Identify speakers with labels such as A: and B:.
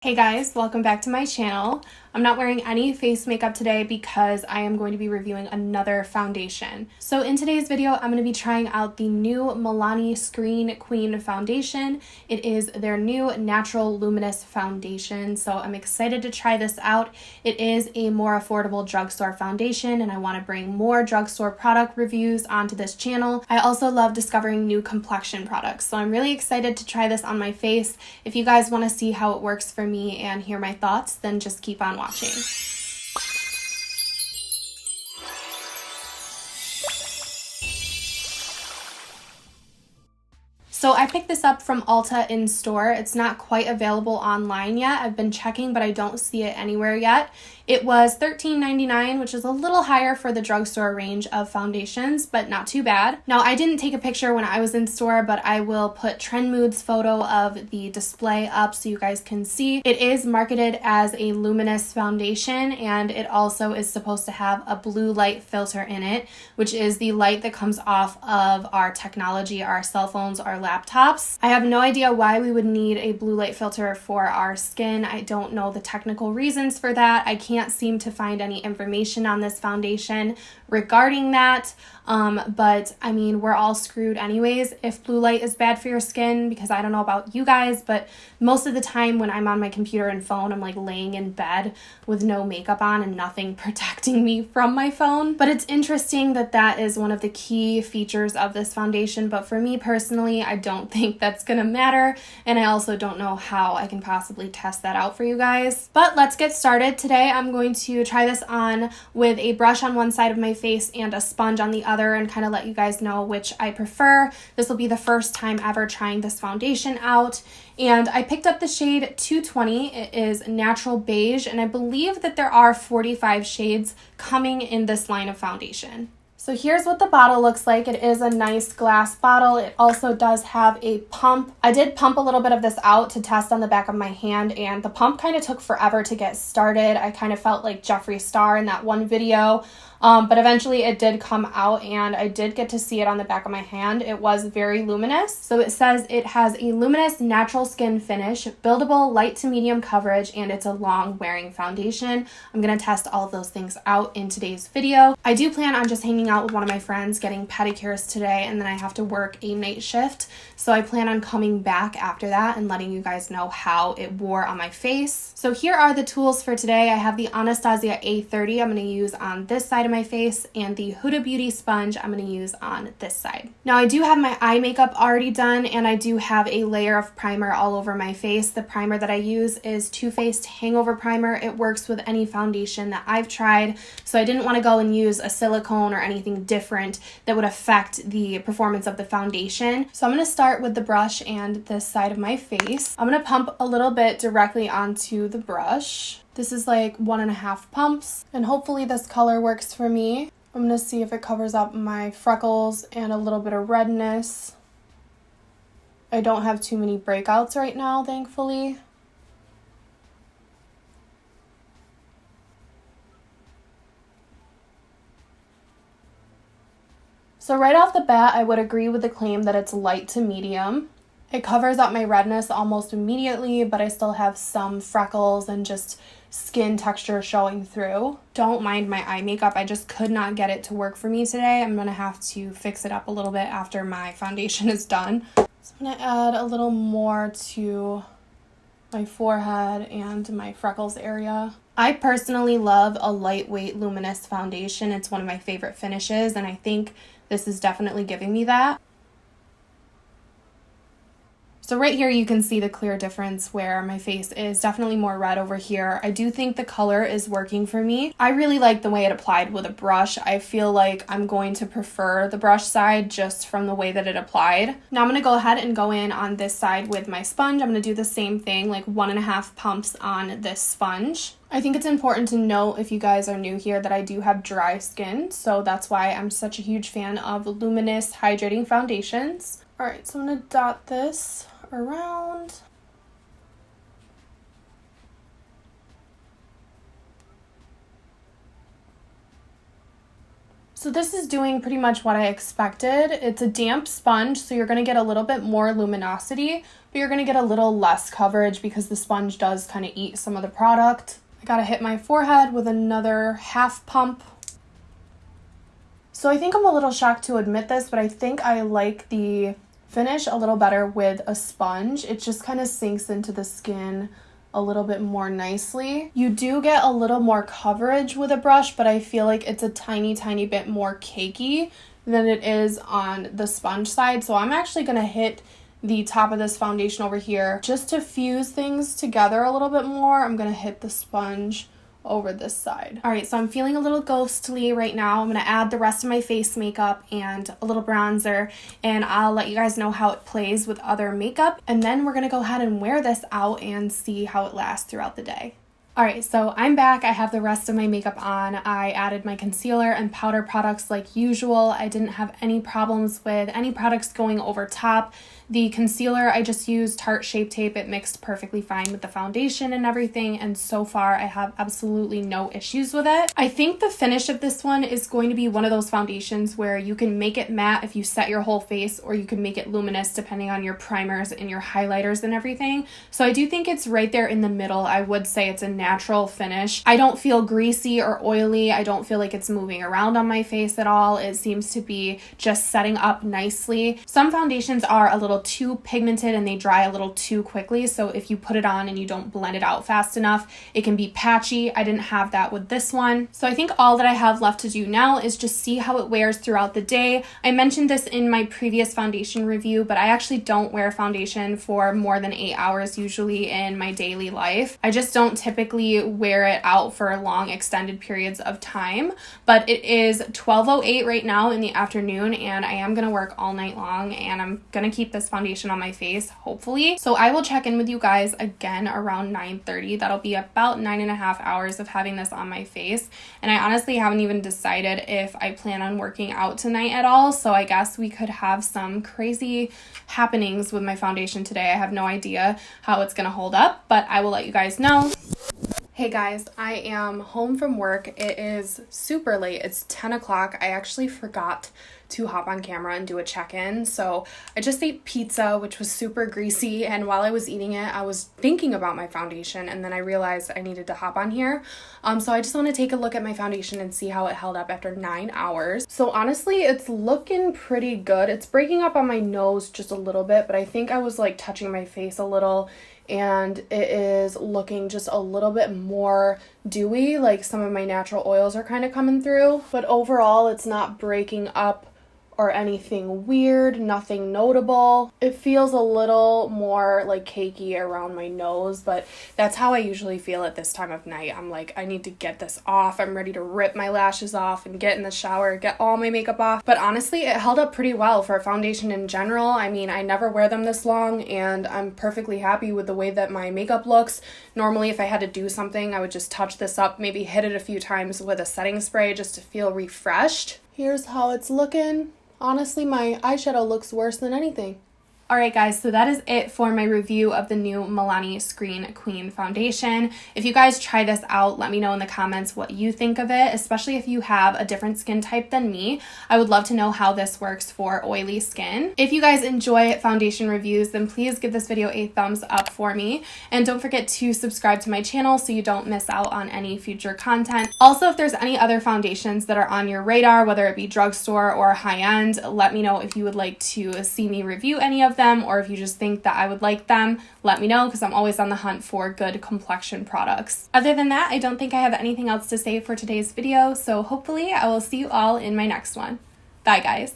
A: Hey guys, welcome back to my channel. I'm not wearing any face makeup today because I am going to be reviewing another foundation. So in today's video, I'm going to be trying out the new Milani Screen Queen foundation. It is their new natural luminous foundation, so I'm excited to try this out. It is a more affordable drugstore foundation, and I want to bring more drugstore product reviews onto this channel. I also love discovering new complexion products, so I'm really excited to try this on my face. If you guys want to see how it works for me and hear my thoughts, then just keep on watching. So I picked this up from ULTA in store. It's not quite available online yet. I've been checking, but I don't see it anywhere yet. It was $13.99, which is a little higher for the drugstore range of foundations, but not too bad. Now, I didn't take a picture when I was in store, but I will put Trend Mood's photo of the display up so you guys can see. It is marketed as a luminous foundation, and it also is supposed to have a blue light filter in it, which is the light that comes off of our technology, our cell phones, our laptops. I have no idea why we would need a blue light filter for our skin. I don't know the technical reasons for that. I can't seem to find any information on this foundation regarding that. But I mean, we're all screwed anyways if blue light is bad for your skin, because I don't know about you guys, but most of the time when I'm on my computer and phone, I'm like laying in bed with no makeup on and nothing protecting me from my phone. But it's interesting that that is one of the key features of this foundation. But for me personally, I don't think that's gonna matter. And I also don't know how I can possibly test that out for you guys. But let's get started. Today, I'm going to try this on with a brush on one side of my face and a sponge on the other, and kind of let you guys know which I prefer. This will be the first time ever trying this foundation out. And I picked up the shade 220. It is natural beige, and I believe that there are 45 shades coming in this line of foundation. So here's what the bottle looks like. It is a nice glass bottle. It also does have a pump. I did pump a little bit of this out to test on the back of my hand, and the pump kind of took forever to get started. I kind of felt like Jeffree Star in that one video. But eventually it did come out, and I did get to see it on the back of my hand. It was very luminous. So it says it has a luminous natural skin finish, buildable light to medium coverage, and it's a long wearing foundation. I'm going to test all of those things out in today's video. I do plan on just hanging out with one of my friends, getting pedicures today, and then I have to work a night shift. So I plan on coming back after that and letting you guys know how it wore on my face. So here are the tools for today. I have the Anastasia A30 I'm going to use on this side of my face, and the Huda Beauty sponge I'm going to use on this side. Now I do have my eye makeup already done, and I do have a layer of primer all over my face. The primer that I use is Too Faced Hangover Primer. It works with any foundation that I've tried, so I didn't want to go and use a silicone or anything different that would affect the performance of the foundation. So I'm going to start with the brush and this side of my face. I'm going to pump a little bit directly onto the brush. This is like 1.5 pumps, and hopefully this color works for me. I'm going to see if it covers up my freckles and a little bit of redness. I don't have too many breakouts right now, thankfully. So right off the bat, I would agree with the claim that it's light to medium. It covers up my redness almost immediately, but I still have some freckles and just skin texture showing through. Don't mind my eye makeup. I just could not get it to work for me today. I'm gonna have to fix it up a little bit after my foundation is done. So I'm gonna add a little more to my forehead and my freckles area. I personally love a lightweight luminous foundation. It's one of my favorite finishes, and I think this is definitely giving me that. So right here you can see the clear difference where my face is definitely more red over here. I do think the color is working for me. I really like the way it applied with a brush. I feel like I'm going to prefer the brush side just from the way that it applied. Now I'm going to go ahead and go in on this side with my sponge. I'm going to do the same thing, like 1.5 pumps on this sponge. I think it's important to note, if you guys are new here, that I do have dry skin, so that's why I'm such a huge fan of luminous hydrating foundations. Alright, so I'm going to dot this around. So this is doing pretty much what I expected. It's a damp sponge, so you're going to get a little bit more luminosity, but you're going to get a little less coverage because the sponge does kind of eat some of the product. I got to hit my forehead with another half pump. So I think I'm a little shocked to admit this, but I think I like the finish a little better with a sponge. It just kind of sinks into the skin a little bit more nicely. You do get a little more coverage with a brush, but I feel like it's a tiny bit more cakey than it is on the sponge side. So I'm actually going to hit the top of this foundation over here just to fuse things together a little bit more. I'm going to hit the sponge over this side. All right, so I'm feeling a little ghostly right now. I'm going to add the rest of my face makeup and a little bronzer, and I'll let you guys know how it plays with other makeup. And then we're going to go ahead and wear this out and see how it lasts throughout the day. All right, so I'm back. I have the rest of my makeup on. I added my concealer and powder products like usual. I didn't have any problems with any products going over top. The concealer, I just used Tarte Shape Tape. It mixed perfectly fine with the foundation and everything, and so far I have absolutely no issues with it. I think the finish of this one is going to be one of those foundations where you can make it matte if you set your whole face, or you can make it luminous depending on your primers and your highlighters and everything. So I do think it's right there in the middle. I would say it's a natural finish. I don't feel greasy or oily. I don't feel like it's moving around on my face at all. It seems to be just setting up nicely. Some foundations are a little too pigmented and they dry a little too quickly, so if you put it on and you don't blend it out fast enough, it can be patchy. I didn't have that with this one. So I think all that I have left to do now is just see how it wears throughout the day. I mentioned this in my previous foundation review, but I actually don't wear foundation for more than 8 hours usually in my daily life. I just don't typically wear it out for long extended periods of time, but it is 12:08 right now in the afternoon, and I am gonna work all night long, and I'm gonna keep this foundation on my face, hopefully. So I will check in with you guys again around 9:30. That'll be about 9.5 hours of having this on my face. And I honestly haven't even decided if I plan on working out tonight at all. So I guess we could have some crazy happenings with my foundation today. I have no idea how it's gonna hold up, but I will let you guys know. Hey guys, I am home from work. It is super late. It's 10 o'clock. I actually forgot to hop on camera and do a check-in. So I just ate pizza, which was super greasy. And while I was eating it, I was thinking about my foundation, and then I realized I needed to hop on here. So I just want to take a look at my foundation and see how it held up after 9 hours. So honestly, it's looking pretty good. It's breaking up on my nose just a little bit, but I think I was like touching my face a little, and it is looking just a little bit more dewy, like some of my natural oils are kind of coming through. But overall, it's not breaking up or anything weird, nothing notable. It feels a little more like cakey around my nose, but that's how I usually feel at this time of night. I'm like, I need to get this off. I'm ready to rip my lashes off and get in the shower, get all my makeup off. But honestly, it held up pretty well for a foundation in general. I mean, I never wear them this long, and I'm perfectly happy with the way that my makeup looks. Normally, if I had to do something, I would just touch this up, maybe hit it a few times with a setting spray just to feel refreshed. Here's how it's looking. Honestly, my eyeshadow looks worse than anything. Alright guys, so that is it for my review of the new Milani Screen Queen foundation. If you guys try this out, let me know in the comments what you think of it, especially if you have a different skin type than me. I would love to know how this works for oily skin. If you guys enjoy foundation reviews, then please give this video a thumbs up for me. And don't forget to subscribe to my channel so you don't miss out on any future content. Also, if there's any other foundations that are on your radar, whether it be drugstore or high-end, let me know if you would like to see me review any of them, or if you just think that I would like them, let me know, because I'm always on the hunt for good complexion products. Other than that, I don't think I have anything else to say for today's video, so hopefully I will see you all in my next one. Bye guys.